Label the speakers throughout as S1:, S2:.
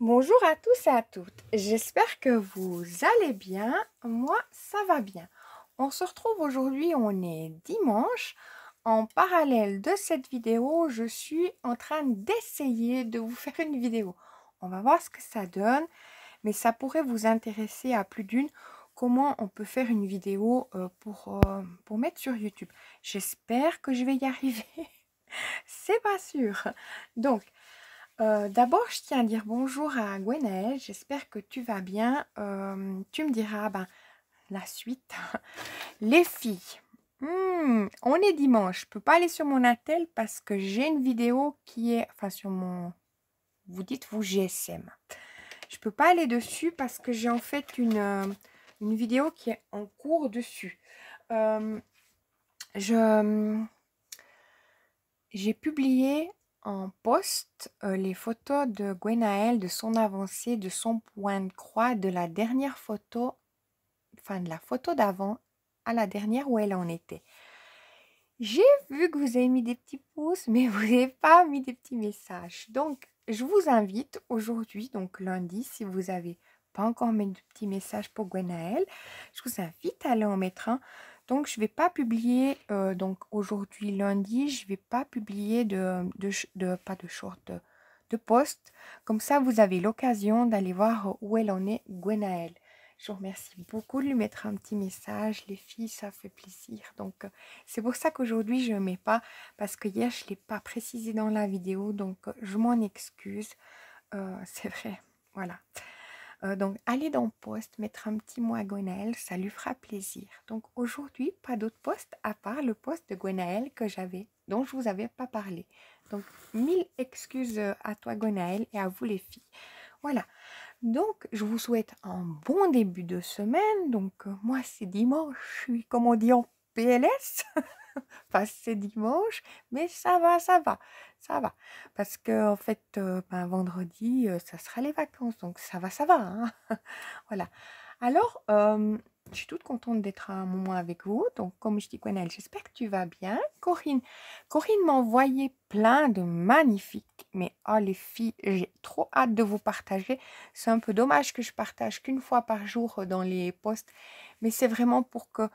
S1: Bonjour à tous et à toutes. J'espère que vous allez bien. Moi, ça va bien. On se retrouve aujourd'hui, on est dimanche. En parallèle de cette vidéo, je suis en train d'essayer de vous faire une vidéo. On va voir ce que ça donne, mais ça pourrait vous intéresser à plus d'une. Comment on peut faire une vidéo pour mettre sur YouTube. J'espère que je vais y arriver. C'est pas sûr. Donc, d'abord, je tiens à dire bonjour à Gwenaëlle. J'espère que tu vas bien. Tu me diras ben, la suite. Les filles, on est dimanche. Je peux pas aller sur mon attel parce que j'ai une vidéo qui est, enfin sur mon, vous dites vous GSM. Je peux pas aller dessus parce que j'ai en fait une vidéo qui est en cours dessus. Euh, je, J'ai publié en post les photos de Gwenaëlle, de son avancée, de son point de croix, de la dernière photo, enfin de la photo d'avant à la dernière où elle en était. J'ai vu que vous avez mis des petits pouces, mais vous n'avez pas mis des petits messages. Donc, je vous invite aujourd'hui, donc lundi, si vous n'avez pas encore mis de petits messages pour Gwenaëlle, je vous invite à aller en mettre un. Donc, je ne vais pas publier, donc aujourd'hui, lundi, je ne vais pas publier pas de short, de post. Comme ça, vous avez l'occasion d'aller voir où elle en est, Gwenaëlle. Je vous remercie beaucoup de lui mettre un petit message. Les filles, ça fait plaisir. Donc, c'est pour ça qu'aujourd'hui, je ne mets pas, parce que hier, je ne l'ai pas précisé dans la vidéo, donc je m'en excuse. C'est vrai, voilà. Donc, allez dans post, mettre un petit mot à Gwenaëlle, ça lui fera plaisir. Donc, aujourd'hui, pas d'autre post à part le post de Gwenaëlle dont je vous avais pas parlé. Donc, mille excuses à toi, Gwenaëlle, et à vous, les filles. Voilà. Donc, je vous souhaite un bon début de semaine. Donc, moi, c'est dimanche. Je suis, comme on dit, en PLS. Enfin, c'est dimanche, mais ça va. Parce que, en fait, ben, vendredi, ça sera les vacances. Donc, ça va, hein. Voilà. Alors, je suis toute contente d'être à un moment avec vous. Donc, comme je dis, Gwenaëlle, j'espère que tu vas bien. Corinne m'a envoyé plein de magnifiques. Mais oh, les filles, j'ai trop hâte de vous partager. C'est un peu dommage que je partage qu'une fois par jour dans les posts. Mais c'est vraiment pour que...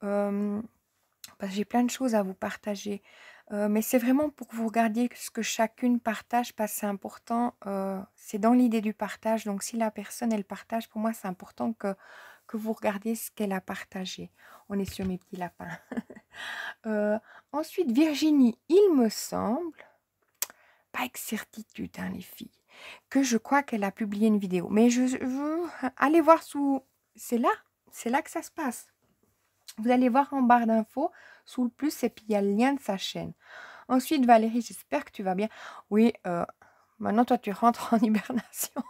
S1: parce que j'ai plein de choses à vous partager. Mais c'est vraiment pour que vous regardiez ce que chacune partage, parce que c'est important. C'est dans l'idée du partage. Donc, si la personne, elle partage, pour moi, c'est important que vous regardiez ce qu'elle a partagé. On est sur mes petits lapins. Euh, Ensuite, Virginie, il me semble, pas avec certitude, hein, les filles, que je crois qu'elle a publié une vidéo. Mais allez voir sous... c'est là que ça se passe. Vous allez voir en barre d'infos, sous le plus, et puis il y a le lien de sa chaîne. Ensuite, Valérie, j'espère que tu vas bien. Oui, maintenant, toi, tu rentres en hibernation.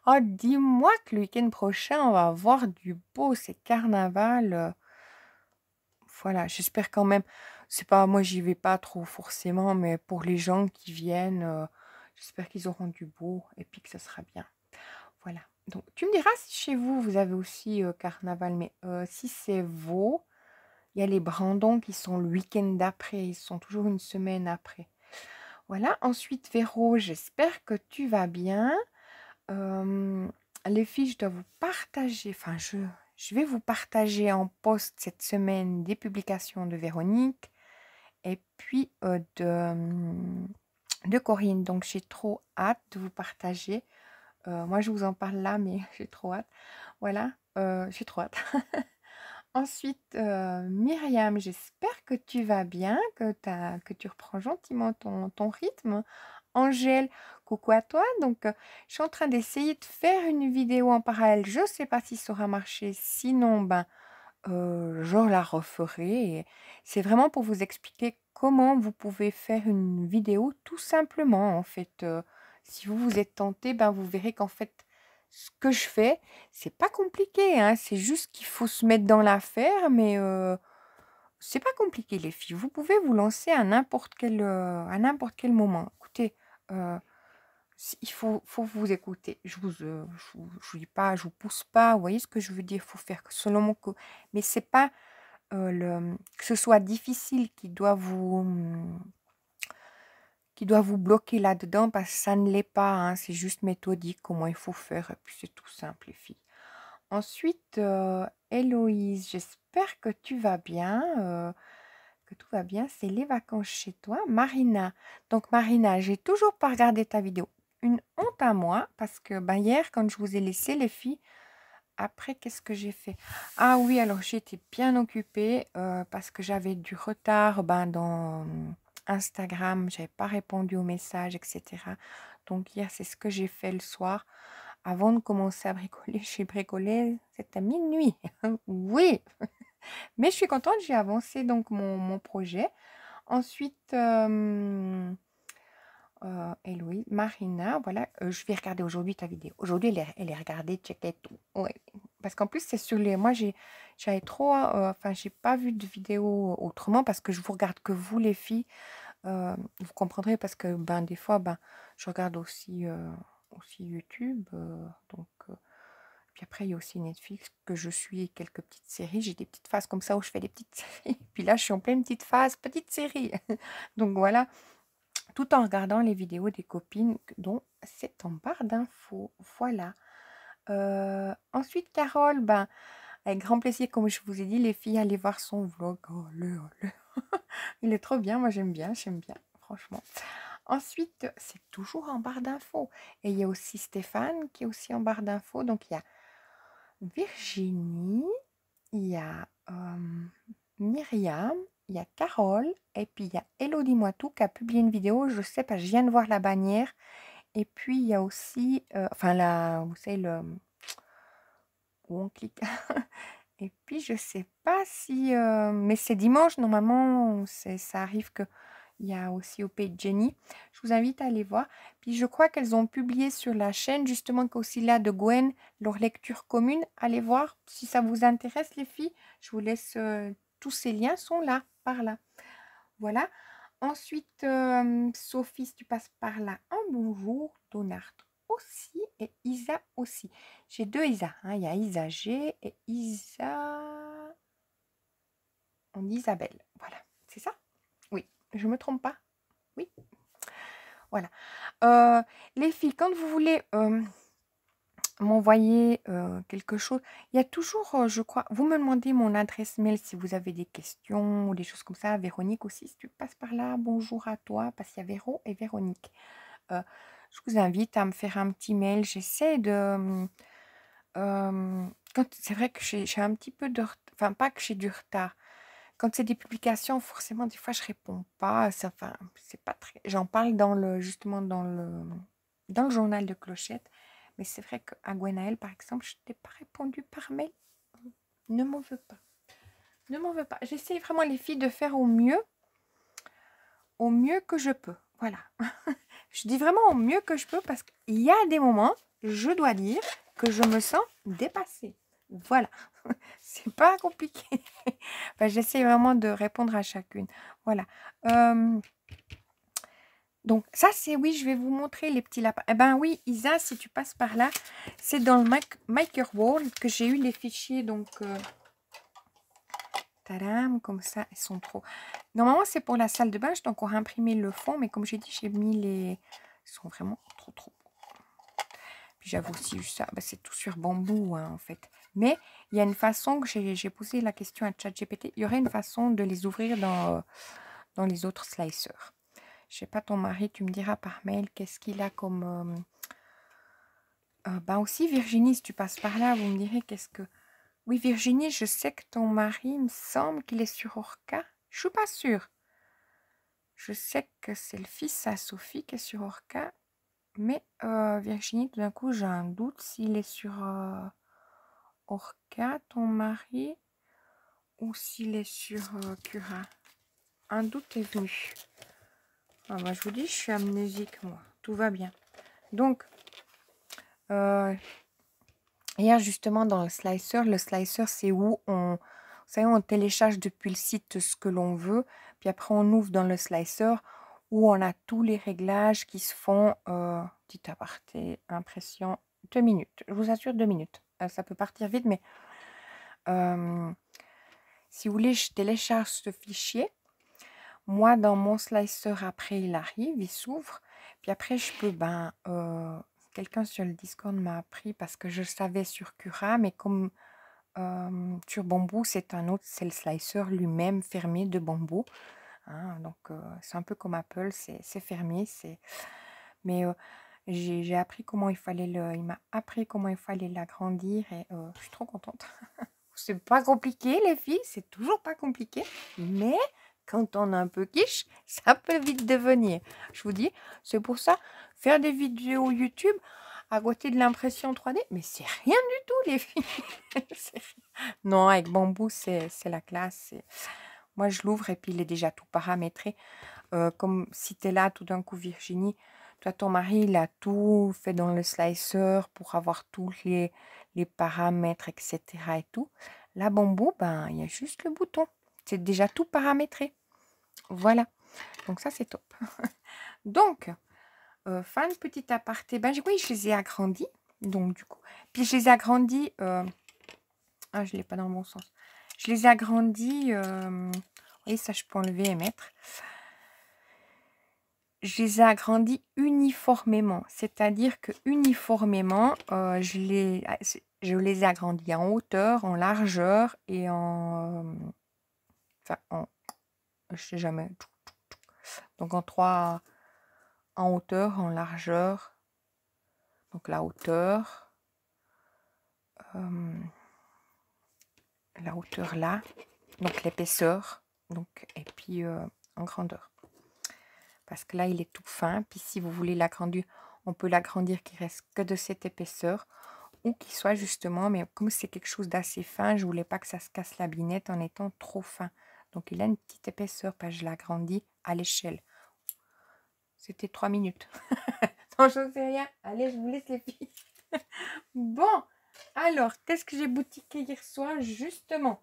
S1: Oh, dis-moi que le week-end prochain, on va avoir du beau, c'est carnaval. Voilà, j'espère quand même. C'est pas, moi, j'y vais pas trop forcément, mais pour les gens qui viennent, j'espère qu'ils auront du beau et puis que ça sera bien. Voilà. Donc, tu me diras si chez vous, vous avez aussi carnaval, mais si c'est Vaud, il y a les Brandons qui sont le week-end d'après, ils sont toujours une semaine après. Voilà, ensuite Véro, j'espère que tu vas bien. Euh, les filles, je dois vous partager, je vais vous partager en post cette semaine des publications de Véronique et puis de Corinne. Donc j'ai trop hâte de vous partager. Moi, je vous en parle là, mais j'ai trop hâte. Voilà, j'ai trop hâte. Ensuite, Myriam, j'espère que tu vas bien, que tu reprends gentiment ton rythme. Angèle, coucou à toi. Donc, je suis en train d'essayer de faire une vidéo en parallèle. Je ne sais pas si ça aura marché. Sinon, ben, je la referai. Et c'est vraiment pour vous expliquer comment vous pouvez faire une vidéo tout simplement. En fait, si vous vous êtes tenté, ben, vous verrez qu'en fait, ce que je fais, c'est pas compliqué, hein. C'est juste qu'il faut se mettre dans l'affaire, mais c'est pas compliqué, les filles. Vous pouvez vous lancer à n'importe quel moment. Écoutez, euh, il faut vous écouter. Je vous dis pas, je vous pousse pas. Vous voyez ce que je veux dire? Il faut faire selon mon coup. Mais c'est pas que ce soit difficile qui doit qui doit vous bloquer là-dedans parce que ça ne l'est pas, hein, c'est juste méthodique, comment il faut faire, et puis c'est tout simple, les filles. Ensuite, Héloïse, j'espère que tu vas bien, que tout va bien, c'est les vacances chez toi. Marina, donc Marina, j'ai toujours pas regardé ta vidéo. Une honte à moi, parce que ben, hier, quand je vous ai laissé, les filles, après, qu'est-ce que j'ai fait? Ah oui, alors j'ai été bien occupée parce que j'avais du retard dans Instagram, j'avais pas répondu aux messages, etc. Donc hier, c'est ce que j'ai fait le soir. Avant de commencer à bricoler, j'ai bricolé, c'était minuit. Oui, mais je suis contente, j'ai avancé donc mon projet. Ensuite, Héloïse, Marina, voilà, je vais regarder aujourd'hui ta vidéo. Aujourd'hui, elle est regardée, checker tout. Ouais. Parce qu'en plus, c'est sur les... Moi, j'avais trop... Enfin, j'ai pas vu de vidéo autrement parce que je vous regarde que vous, les filles. Vous comprendrez parce que, des fois, je regarde aussi YouTube. Puis après, il y a aussi Netflix que je suis et quelques petites séries. J'ai des petites phases comme ça où je fais des petites séries. Puis là, je suis en pleine petite phase, petite série. Donc voilà, tout en regardant les vidéos des copines dont c'est en barre d'infos. Voilà. Ensuite, Carole, avec grand plaisir, comme je vous ai dit, les filles, allez voir son vlog. Oh, il est trop bien, moi j'aime bien, franchement. Ensuite, c'est toujours en barre d'infos. Et il y a aussi Stéphane qui est aussi en barre d'infos. Donc il y a Virginie, il y a Myriam, il y a Carole, et puis il y a Elodie Moitou qui a publié une vidéo, je sais pas, je viens de voir la bannière. Et puis il y a aussi, vous savez, où on clique. Et puis je sais pas si, mais c'est dimanche, normalement, ça arrive que il y a aussi au Pays de Jenny. Je vous invite à aller voir. Puis je crois qu'elles ont publié sur la chaîne, justement, qu'aussi là de Gwen, leur lecture commune. Allez voir si ça vous intéresse, les filles. Je vous laisse, tous ces liens sont là, par là. Voilà. Ensuite, Sophie, si tu passes par là, un bonjour. Donard aussi et Isa aussi. J'ai deux Isa. Hein. Il y a Isa G et Isa... On dit Isabelle. Voilà. C'est ça? Oui. Je ne me trompe pas? Oui. Voilà. Les filles, quand vous voulez m'envoyer quelque chose, il y a toujours, je crois, vous me demandez mon adresse mail si vous avez des questions ou des choses comme ça. Véronique aussi, si tu passes par là, bonjour à toi, parce qu'il y a Véro et Véronique. Je vous invite à me faire un petit mail. J'essaie de... c'est vrai que j'ai un petit peu de retard, enfin pas que j'ai du retard. Quand c'est des publications, forcément, des fois, je réponds pas. Enfin, c'est pas très... J'en parle justement dans le journal de Clochette. Mais c'est vrai qu'à Gwenaëlle, par exemple, je t'ai pas répondu par mail. Ne m'en veux pas. Ne m'en veux pas. J'essaie vraiment, les filles, de faire au mieux que je peux. Voilà. Je dis vraiment au mieux que je peux parce qu'il y a des moments, je dois dire, que je me sens dépassée. Voilà. C'est pas compliqué. J'essaie vraiment de répondre à chacune. Voilà. Donc, ça, c'est oui, je vais vous montrer les petits lapins. Eh ben oui, Isa, si tu passes par là, c'est dans le Maker World que j'ai eu les fichiers. Donc, tadam, comme ça, ils sont trop. Normalement, c'est pour la salle de bain. J'ai encore imprimé le fond, mais comme j'ai dit, j'ai mis les... Ils sont vraiment trop. Puis j'avoue aussi ça, c'est tout sur bambou, hein, en fait. Mais il y a une façon que j'ai posé la question à ChatGPT. Il y aurait une façon de les ouvrir dans les autres slicers. Je sais pas, ton mari, tu me diras par mail qu'est-ce qu'il a comme... aussi, Virginie, si tu passes par là, vous me direz qu'est-ce que... Oui, Virginie, je sais que ton mari, il me semble qu'il est sur Orca. Je suis pas sûre. Je sais que c'est le fils à Sophie qui est sur Orca. Mais Virginie, tout d'un coup, j'ai un doute s'il est sur Orca, ton mari, ou s'il est sur Cura. Un doute est venu. Je vous dis, je suis amnésique, moi. Tout va bien. Donc, hier, justement, dans le slicer, c'est où on télécharge depuis le site ce que l'on veut. Puis après, on ouvre dans le slicer où on a tous les réglages qui se font, petit aparté, impression, 2 minutes. Je vous assure, 2 minutes. Ça peut partir vite, mais si vous voulez, je télécharge ce fichier. Moi, dans mon slicer, après, il arrive, il s'ouvre. Puis après, je peux, quelqu'un sur le Discord m'a appris parce que je le savais sur Cura, mais comme sur Bamboo, c'est un autre, c'est le slicer lui-même fermé de bambou. Hein, donc, c'est un peu comme Apple, c'est fermé. Mais j'ai appris comment il fallait il m'a appris comment il fallait l'agrandir et je suis trop contente. C'est pas compliqué, les filles, c'est toujours pas compliqué, mais quand on a un peu quiche, ça peut vite devenir. Je vous dis, c'est pour ça, faire des vidéos YouTube à côté de l'impression 3D, mais c'est rien du tout, les filles. Non, avec Bamboo, c'est la classe. Moi, je l'ouvre et puis il est déjà tout paramétré. Comme si tu es là tout d'un coup, Virginie, toi, ton mari, il a tout fait dans le slicer pour avoir tous les paramètres, etc. et tout. Là, Bamboo, il y a juste le bouton. C'est déjà tout paramétré. Voilà. Donc ça, c'est top. Donc, fin de petit aparté. Oui, je les ai agrandis. Donc, du coup. Puis, je les ai agrandis. Ah, je ne l'ai pas dans le bon sens. Je les ai agrandis. Oui, ça, je peux enlever et mettre. Je les ai agrandis uniformément. C'est-à-dire que uniformément, je les ai agrandis en hauteur, en largeur et en... je sais jamais. Donc en trois... En hauteur, en largeur. Donc la hauteur. La hauteur là. Donc l'épaisseur. Donc, et puis en grandeur. Parce que là, il est tout fin. Puis si vous voulez l'agrandir, on peut l'agrandir qu'il reste que de cette épaisseur. Ou qu'il soit justement, mais comme c'est quelque chose d'assez fin, je voulais pas que ça se casse la binette en étant trop fin. Donc il a une petite épaisseur, parce que je l'agrandis à l'échelle. C'était 3 minutes. Non, je ne sais rien. Allez, je vous laisse les filles. Bon, alors, qu'est-ce que j'ai boutiqué hier soir, justement?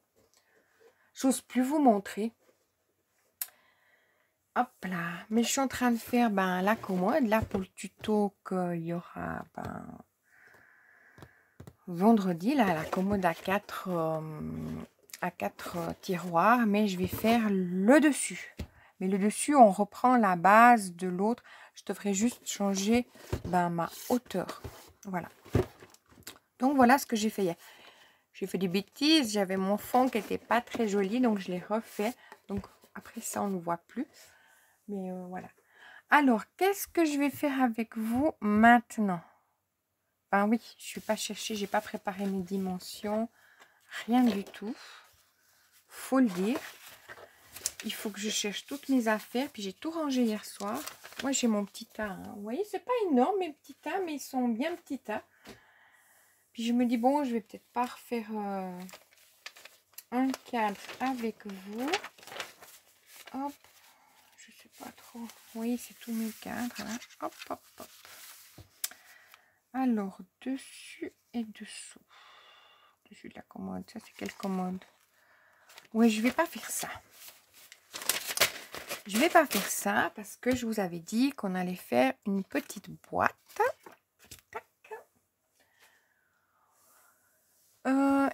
S1: J'ose plus vous montrer. Hop là. Mais je suis en train de faire la commode, là, pour le tuto qu'il y aura vendredi, là, la commode à 4 tiroirs. Mais je vais faire le dessus. Mais le dessus, on reprend la base de l'autre. Je devrais juste changer ma hauteur. Voilà. Donc, voilà ce que j'ai fait hier. J'ai fait des bêtises. J'avais mon fond qui n'était pas très joli. Donc, je l'ai refait. Donc, après ça, on ne voit plus. Mais voilà. Alors, qu'est-ce que je vais faire avec vous maintenant? Oui, je ne suis pas chercher. J'ai pas préparé mes dimensions. Rien du tout. Faut le dire. Il faut que je cherche toutes mes affaires. Puis, j'ai tout rangé hier soir. Moi, j'ai mon petit tas. Hein. Vous voyez, c'est pas énorme mes petits tas. Mais ils sont bien petits tas. Puis, je me dis, bon, je vais peut-être pas refaire... un cadre avec vous. Hop, je sais pas trop. Oui, c'est tous mes cadres. Hein. Hop, hop, hop. Alors, dessus et dessous. Dessus de la commode. Ça, c'est quelle commode? Oui, je vais pas faire ça. Je vais pas faire ça parce que je vous avais dit qu'on allait faire une petite boîte. Tac.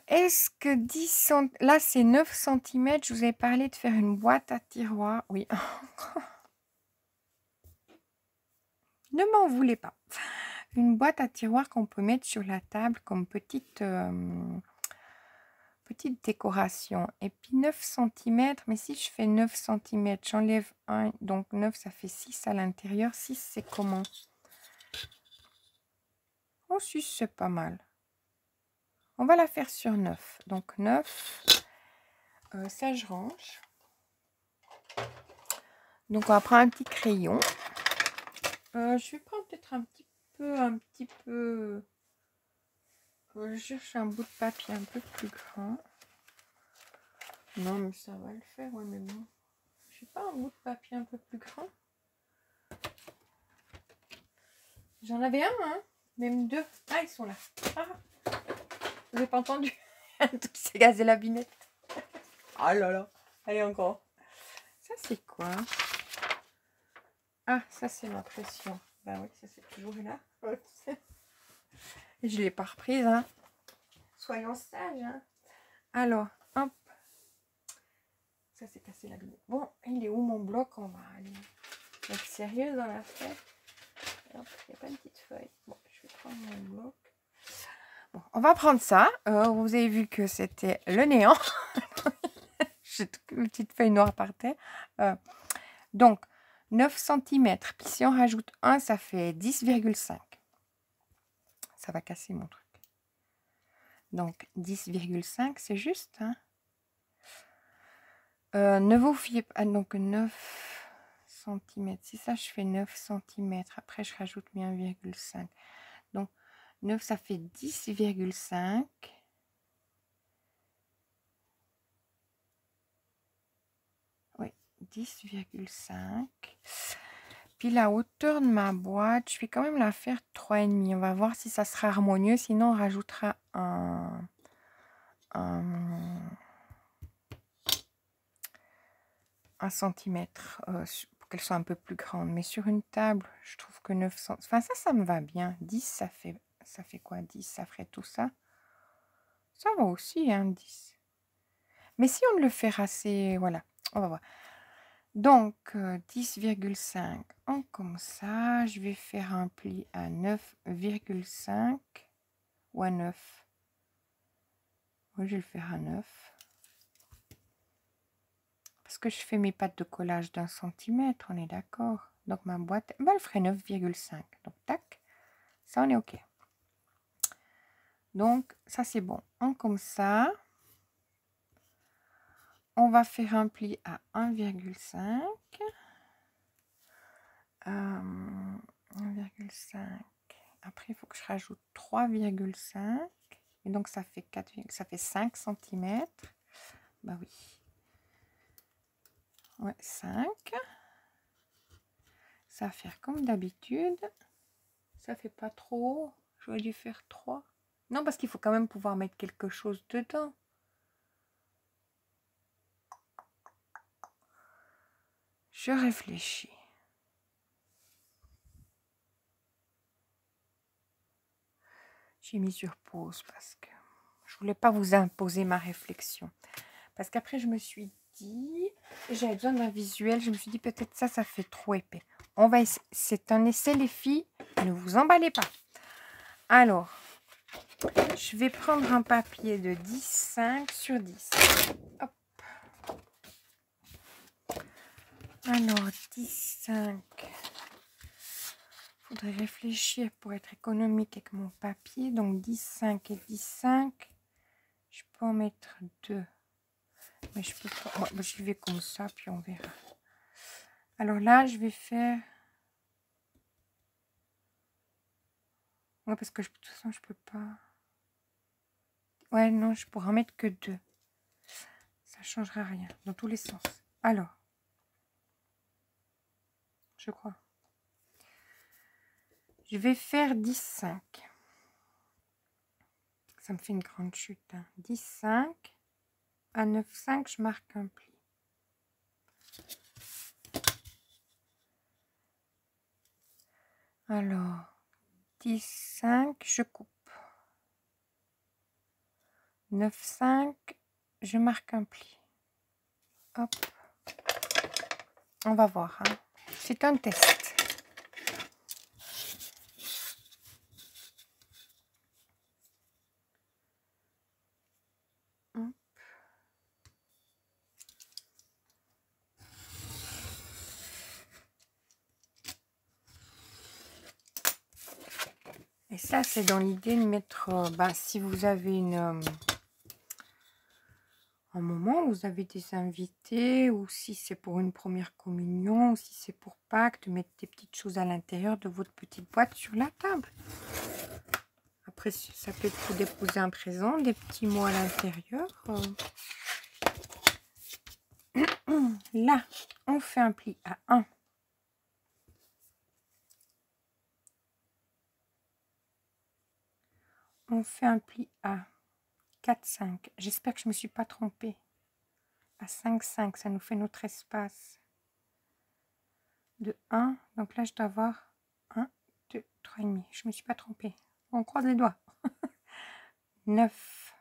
S1: Est-ce que 10 cm... Là, c'est 9 cm. Je vous avais parlé de faire une boîte à tiroirs. Oui. Ne m'en voulez pas. Une boîte à tiroirs qu'on peut mettre sur la table comme petite décoration. Et puis 9 cm. Mais si je fais 9 cm, j'enlève 1. Donc 9, ça fait 6 à l'intérieur. 6, c'est comment? Oh, 6, c'est pas mal. On va la faire sur 9. Donc 9. Ça, je range. Donc, on va prendre un petit crayon. Je vais prendre peut-être un petit peu... je cherche un bout de papier un peu plus grand. Non, mais ça va le faire, ouais, mais bon. Je sais pas, un bout de papier un peu plus grand. J'en avais un, hein. Même deux. Ah, ils sont là. Ah, vous n'avez pas entendu? Tout s'est gazé la binette. Ah là là. Allez, encore. Ça, c'est quoi? Ah, ça, c'est l'impression. Bah oui, ça, c'est toujours là. Je ne l'ai pas reprise, hein. Soyons sages, hein. Alors, hop. ça s'est cassé la grille. Bon, il est où mon bloc? On va aller être sérieux dans l'affaire. Il n'y a pas une petite feuille. Bon, je vais prendre mon bloc. Bon, on va prendre ça. Vous avez vu que c'était le néant. J'ai une petite feuille noire par terre. Donc, 9 cm. Puis si on rajoute 1, ça fait 10,5. Ça va casser mon truc. Donc, 10,5, c'est juste. Hein. Ne vous fiez pas. Donc, 9 cm. Si ça, je fais 9 cm. Après, je rajoute mes 1,5. Donc, 9, ça fait 10,5. Oui, 10,5. Puis la hauteur de ma boîte, je vais quand même la faire 3,5. On va voir si ça sera harmonieux. Sinon, on rajoutera un centimètre pour qu'elle soit un peu plus grande. Mais sur une table, je trouve que 9 cm. Enfin, ça me va bien. 10, ça fait quoi? 10, ça ferait tout ça. Ça va aussi, hein, 10. Mais si on le fait rasser, voilà, on va voir. Donc, 10,5 en comme ça. Je vais faire un pli à 9,5 ou à 9. Oui, je vais le faire à 9. Parce que je fais mes pattes de collage d'1 centimètre, on est d'accord. Donc, ma boîte, elle ferait 9,5. Donc, tac, ça, on est OK. Donc, ça, c'est bon. En comme ça, on va faire un pli à 1,5. 1,5. Après, il faut que je rajoute 3,5. Et donc, ça fait 4, ça fait 5 cm. Bah oui. Ouais, 5. Ça va faire comme d'habitude. Ça fait pas trop. J'aurais dû faire 3. Non, parce qu'il faut quand même pouvoir mettre quelque chose dedans. Je réfléchis. J'ai mis sur pause parce que je voulais pas vous imposer ma réflexion. Parce qu'après, je me suis dit, j'avais besoin d'un visuel. Je me suis dit, peut-être ça fait trop épais. On va essayer. C'est un essai, les filles. Ne vous emballez pas. Alors, je vais prendre un papier de 10,5 sur 10. Hop. Alors, 10,5. Il faudrait réfléchir pour être économique avec mon papier. Donc, 10,5 et 10,5. Je peux en mettre 2. Mais je peux pas. Moi, j'y vais comme ça, puis on verra. Alors là, je vais faire... Ouais, parce que de toute façon, je peux pas... Ouais, non, je pourrais en mettre que 2. Ça changera rien, dans tous les sens. Alors, je crois. Je vais faire 10,5. Ça me fait une grande chute. Hein. 10,5. À 9,5, je marque un pli. Alors, 10,5, je coupe. 9,5, je marque un pli. Hop. On va voir. Hein. C'est un test. Hop. Et ça, c'est dans l'idée de mettre, si vous avez un moment où vous avez des invités, ou si c'est pour une première communion, ou si c'est pour Pâques, de mettre des petites choses à l'intérieur de votre petite boîte sur la table. Après, ça peut être pour déposer un présent, des petits mots à l'intérieur. Là, on fait un pli à 1. On fait un pli à 4,5. J'espère que je ne me suis pas trompée. À 5,5, ça nous fait notre espace de 1. Donc là, je dois avoir 1, 2, 3,5. Je ne me suis pas trompée. On croise les doigts. 9.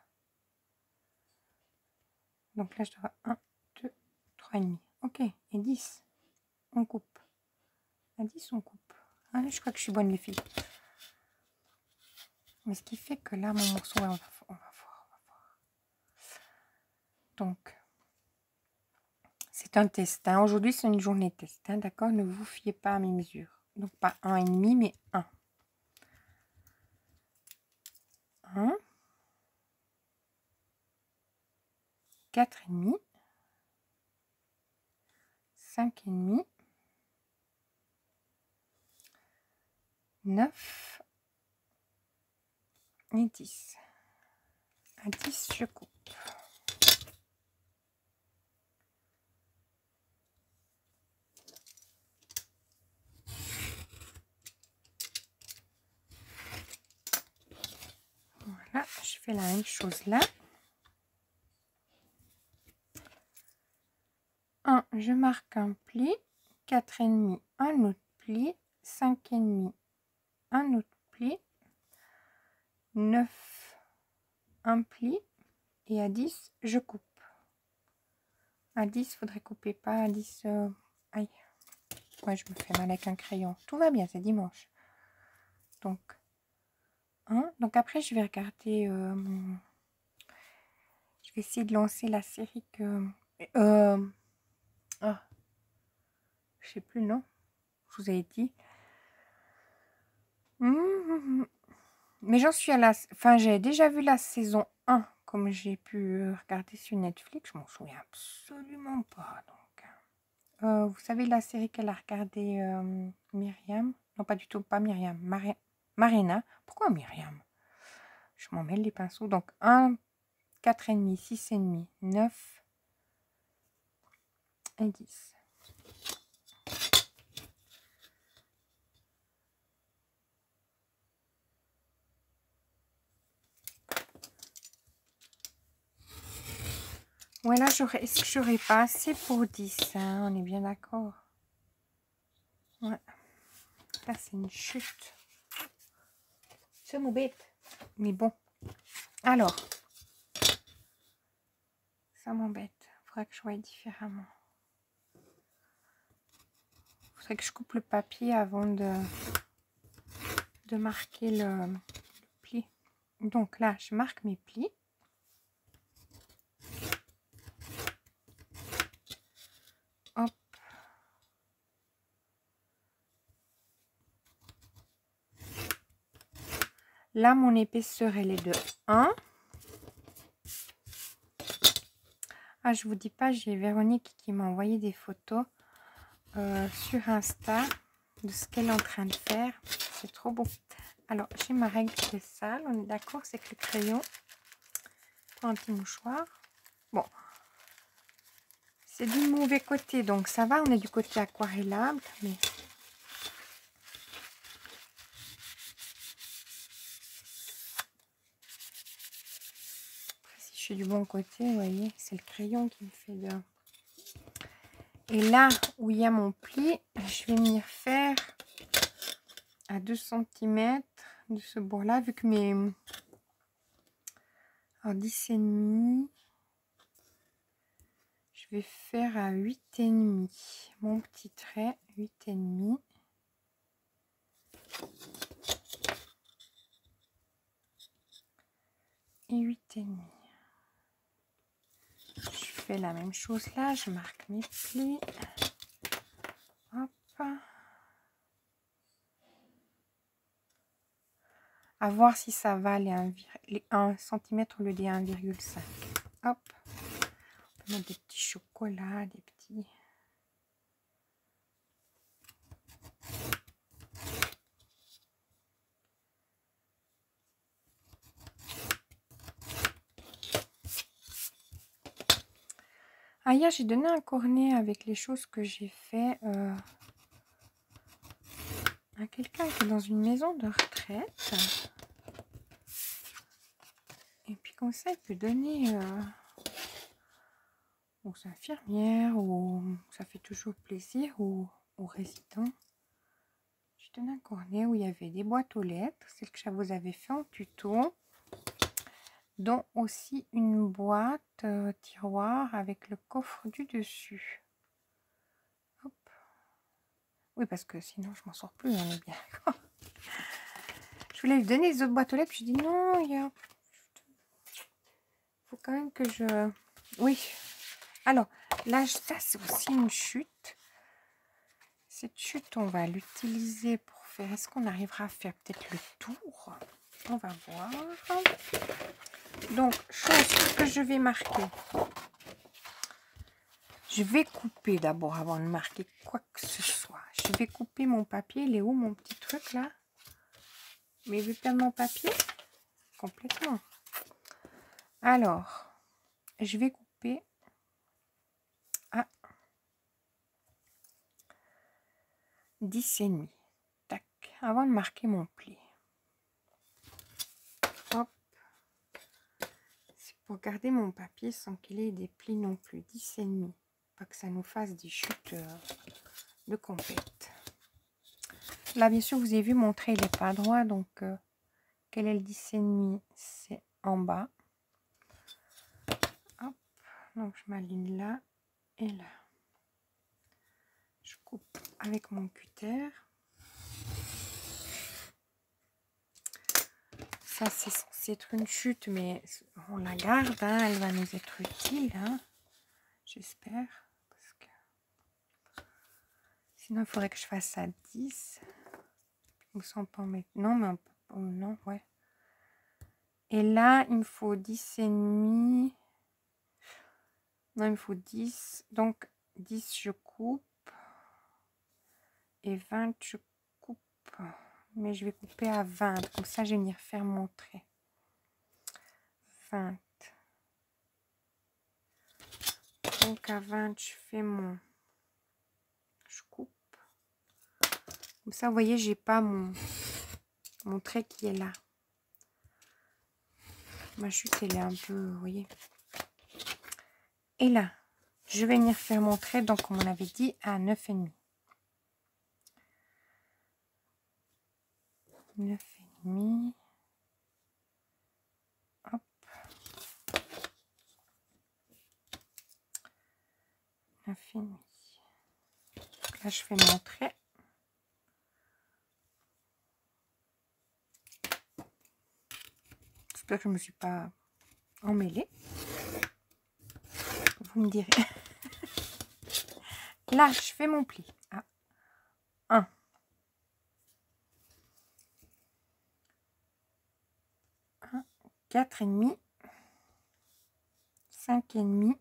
S1: Donc là, je dois avoir 1, 2, 3,5. Ok, et 10, on coupe. À 10, on coupe. Ah, je crois que je suis bonne, les filles. Mais ce qui fait que là, mon morceau, on va voir. Donc, c'est un test. Hein. Aujourd'hui, c'est une journée test. Hein, d'accord? Ne vous fiez pas à mes mesures. Donc, pas 1,5, mais 1. 1. 4,5. 5,5. 9. Et 10. À 10, je coupe. Voilà, je fais la même chose là. 1, je marque un pli, 4,5, un autre pli, 5,5, un autre pli, 9, un pli, et à 10, je coupe. À 10, il faudrait couper, pas à 10. Aïe, ouais, je me fais mal avec un crayon. Tout va bien, c'est dimanche. Donc, 1. Donc après, je vais regarder. Je vais essayer de lancer la série que. Ah, je sais plus, non? Je vous avais dit. Mais j'en suis à la... Enfin, j'ai déjà vu la saison 1, comme j'ai pu regarder sur Netflix. Je m'en souviens absolument pas. Donc, vous savez la série qu'elle a regardée, Myriam? Non, pas du tout, pas Myriam. Marina. Pourquoi Myriam? Je m'en mêle les pinceaux. Donc, 1, 4,5, 6,5, 9 et 10. Ouais, là, est-ce que j'aurais pas assez pour 10, hein? On est bien d'accord. Ouais. Là, c'est une chute. Ça m'embête. Mais bon. Alors. Ça m'embête. Il faudrait que je voie différemment. Il faudrait que je coupe le papier avant de marquer le pli. Donc là, je marque mes plis. Hop. Là, mon épaisseur, elle est de 1. Ah, je vous dis pas, j'ai Véronique qui m'a envoyé des photos sur Insta de ce qu'elle est en train de faire. C'est trop beau. Alors, j'ai ma règle qui est sale. On est d'accord, c'est que le crayon. Prends un petit mouchoir. Bon. C'est du mauvais côté, donc ça va. On est du côté aquarellable, mais... Si je suis du bon côté, vous voyez, c'est le crayon qui me fait de... Et là où il y a mon pli, je vais venir faire à 2 cm de ce bord-là, vu que mes... Alors 10,5, je vais faire à 8,5. Mon petit trait, 8,5. Et 8,5. Je fais la même chose là, je marque mes plis. Hop. À voir si ça va les 1 cm au lieu des 1,5. Hop. On peut mettre des petits chocolats, des petits... Ah, hier, j'ai donné un cornet avec les choses que j'ai fait à quelqu'un qui est dans une maison de retraite. Et puis comme ça, il peut donner aux infirmières, ou ça fait toujours plaisir, aux résidents. J'ai donné un cornet où il y avait des boîtes aux lettres, celle que je vous avais fait en tuto. dont aussi une boîte tiroir avec le coffre du dessus. Hop. Oui, parce que sinon je m'en sors plus, on est bien. Je voulais lui donner les autres boîtes aux lettres, puis je dis non, il faut quand même que je... Oui. Alors, là, ça c'est aussi une chute. Cette chute, on va l'utiliser pour faire... Est-ce qu'on arrivera à faire peut-être le tour? On va voir. Donc, chose que je vais marquer. Je vais couper d'abord avant de marquer quoi que ce soit. Je vais couper mon papier. Il est où mon petit truc là? Mais il veut perdre mon papier? Complètement. Alors, je vais couper à 10,5. Tac. Avant de marquer mon pli. Hop. C'est pour garder mon papier sans qu'il ait des plis non plus. 10,5. Pas que ça nous fasse des chutes de compète. Là, bien sûr, vous avez vu, mon trait, il n'est pas droit. Donc, quel est le 10,5? C'est en bas. Hop. Donc, je m'aligne là et là. Je coupe avec mon cutter. Ça, c'est censé être une chute, mais on la garde. Hein, elle va nous être utile. Hein, j'espère. Parce que sinon, il faudrait que je fasse ça à 10. Ou sans pas en mettre. Non, mais un peu. Oh, non, ouais. Et là, il me faut 10,5. Non, il me faut 10. Donc, 10, je coupe. Et 20, je coupe. Mais je vais couper à 20. Comme ça, je vais venir faire mon trait. 20. Donc, à 20, je fais mon... Je coupe. Comme ça, vous voyez, j'ai pas mon trait qui est là. Ma chute, elle est un peu, vous voyez. Et là, je vais venir faire mon trait, donc, comme on avait dit, à 9,5. 9,5. Hop. 9,5. Là, je fais mon trait. J'espère que je ne me suis pas emmêlée. Vous me direz. Là, je fais mon pli à 1. 1, 4,5, 5,5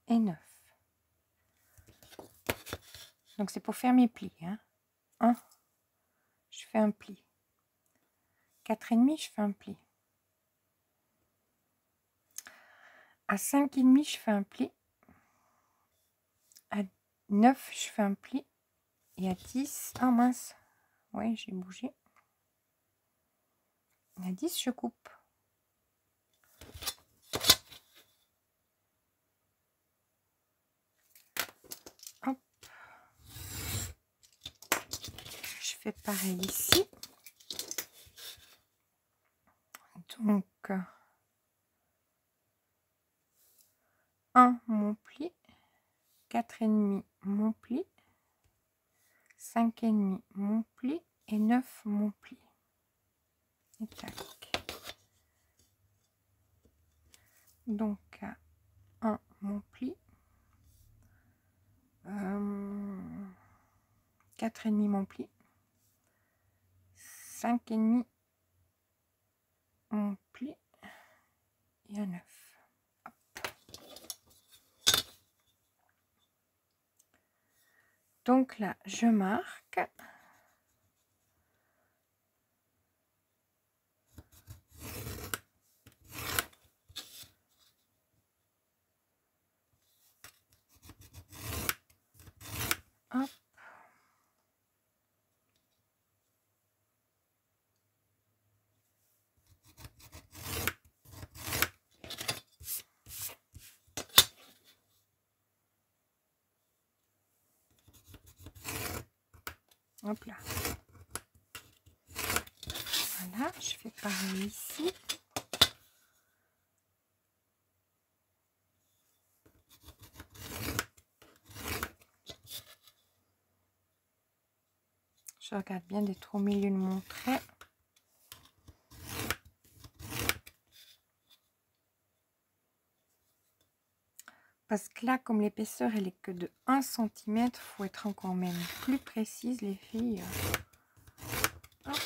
S1: et 9. Donc, c'est pour faire mes plis. Hein. 1, je fais un pli. 4,5, je fais un pli. À 5,5, je fais un pli. À 9, je fais un pli. Et à 10, oh mince, ouais, j'ai bougé. À 10, je coupe. Hop. Je fais pareil ici. Donc, 1, mon pli. 4,5, mon pli. 5,5, mon pli. Et 9, mon pli. Et tac. Donc, 1, mon pli. 4,5, mon pli. 5,5, mon pli. Et un 9. Donc là, je marque. Hop. Hop là. Voilà, je fais pareil ici. Je regarde bien d'être au milieu de mon trait. Parce que là, comme l'épaisseur, elle est que de 1 cm, il faut être encore même plus précise, les filles. Hop.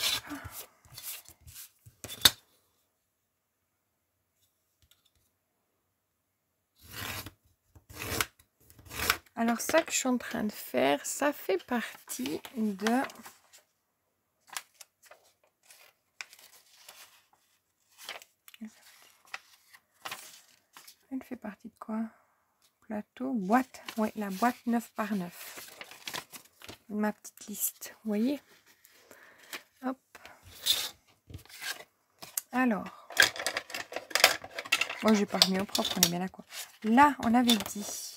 S1: Alors ça que je suis en train de faire, ça fait partie de... Elle fait partie de quoi? Plateau, boîte. Oui, la boîte 9 par 9. Ma petite liste, vous voyez? Hop. Alors. Moi, j'ai pas remis au propre, on est bien d'accord. Là, on avait dit...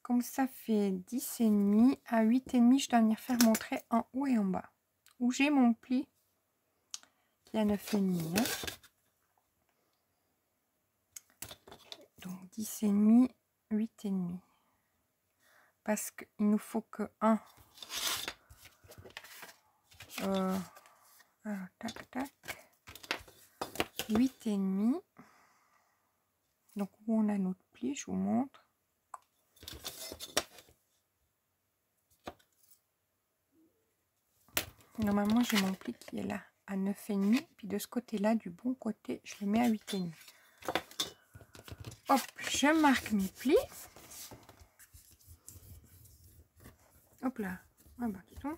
S1: Comme ça fait 10,5 à 8,5, je dois venir faire mon trait en haut et en bas. Où j'ai mon pli qui est à 9,5. Hein. Donc 10,5, 8,5. Parce qu'il nous faut que 1. Alors, tac, tac. 8,5. Donc où on a notre pli, je vous montre. Normalement, j'ai mon pli qui est là à 9,5. Puis de ce côté-là, du bon côté, je le mets à 8,5. Hop, je marque mes plis. Hop là. Ah bah, dis donc.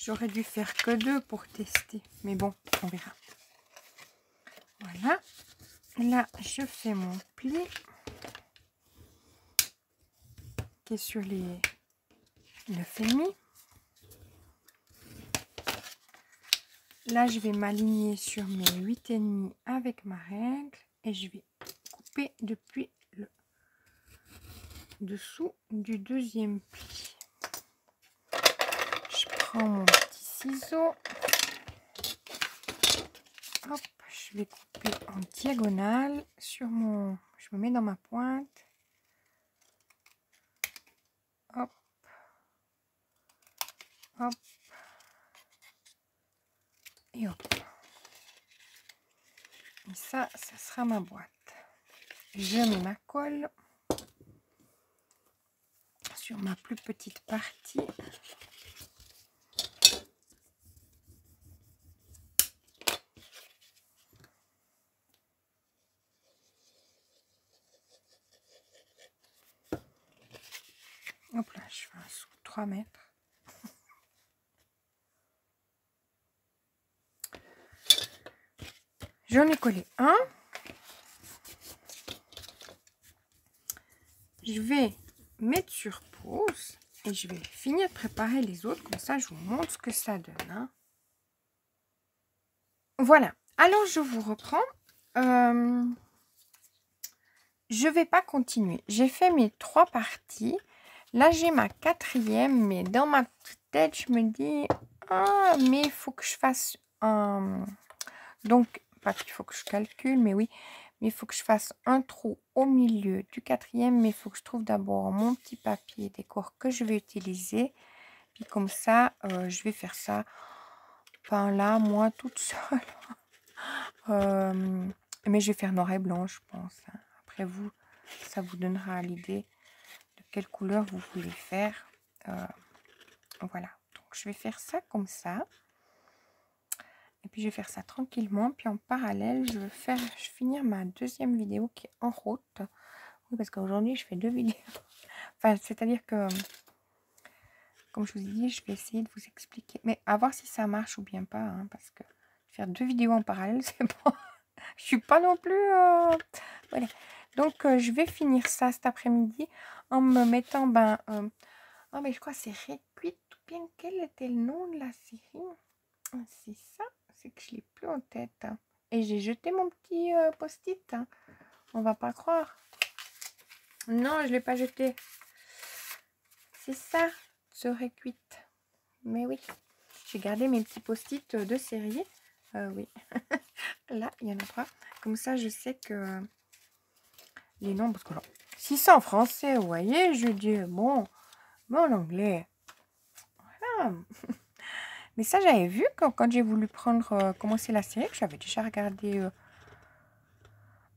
S1: J'aurais dû faire que 2 pour tester. Mais bon, on verra. Voilà. Là, je fais mon pli. Qui est sur les 9,5. Là, je vais m'aligner sur mes 8,5 avec ma règle. Et je vais couper depuis le dessous du deuxième pli. Je prends mon petit ciseau. Hop, je vais couper en diagonale sur mon... Je me mets dans ma pointe. Hop. Hop. Et hop. Et ça sera ma boîte. Je mets ma colle sur ma plus petite partie. Hop là, je fais un sous 3 mètres. J'en ai collé un. Je vais mettre sur pause et je vais finir de préparer les autres. Comme ça, je vous montre ce que ça donne. Hein. Voilà. Alors, je vous reprends. Je vais pas continuer. J'ai fait mes 3 parties. Là, j'ai ma 4e, mais dans ma petite tête, je me dis, ah, mais il faut que je fasse un... Donc, pas qu'il faut que je calcule, mais oui, mais il faut que je fasse un trou au milieu du 4e, mais il faut que je trouve d'abord mon petit papier décor que je vais utiliser. Puis comme ça, je vais faire ça, enfin là, moi, toute seule. Mais je vais faire noir et blanc, je pense. Hein. Après vous, ça vous donnera l'idée de quelle couleur vous voulez faire. Voilà, donc je vais faire ça comme ça. Et puis je vais faire ça tranquillement. Puis en parallèle, je vais finir ma deuxième vidéo qui est en route. Oui, parce qu'aujourd'hui, je fais 2 vidéos. Enfin, c'est-à-dire que, comme je vous ai dit, je vais essayer de vous expliquer. Mais à voir si ça marche ou bien pas. Hein, parce que faire 2 vidéos en parallèle, c'est bon. Je suis pas non plus... Voilà. Donc, je vais finir ça cet après-midi en me mettant... oh, mais je crois que c'est récuit tout bien quel était le nom de la série. C'est ça, c'est que je l'ai plus en tête. Et j'ai jeté mon petit post-it. On va pas croire. Non, je l'ai pas jeté. C'est ça, serait cuite. Mais oui, j'ai gardé mes petits post-it de série. Oui, là, il y en a pas. Comme ça, je sais que les noms, parce que là, si c'est en français, vous voyez, je dis bon, mais en anglais. Voilà. Mais ça, j'avais vu quand j'ai voulu prendre, commencer la série, que j'avais déjà regardé,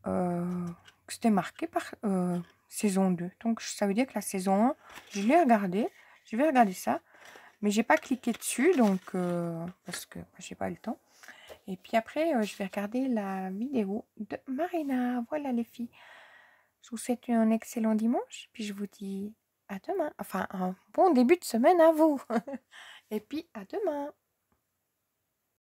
S1: que c'était marqué par saison 2. Donc, ça veut dire que la saison 1, je l'ai regardée. Je vais regarder ça. Mais j'ai pas cliqué dessus, donc parce que j'ai pas eu le temps. Et puis après, je vais regarder la vidéo de Marina. Voilà les filles. Je vous souhaite un excellent dimanche. Puis je vous dis à demain. Enfin, un bon début de semaine à vous. Et puis à demain.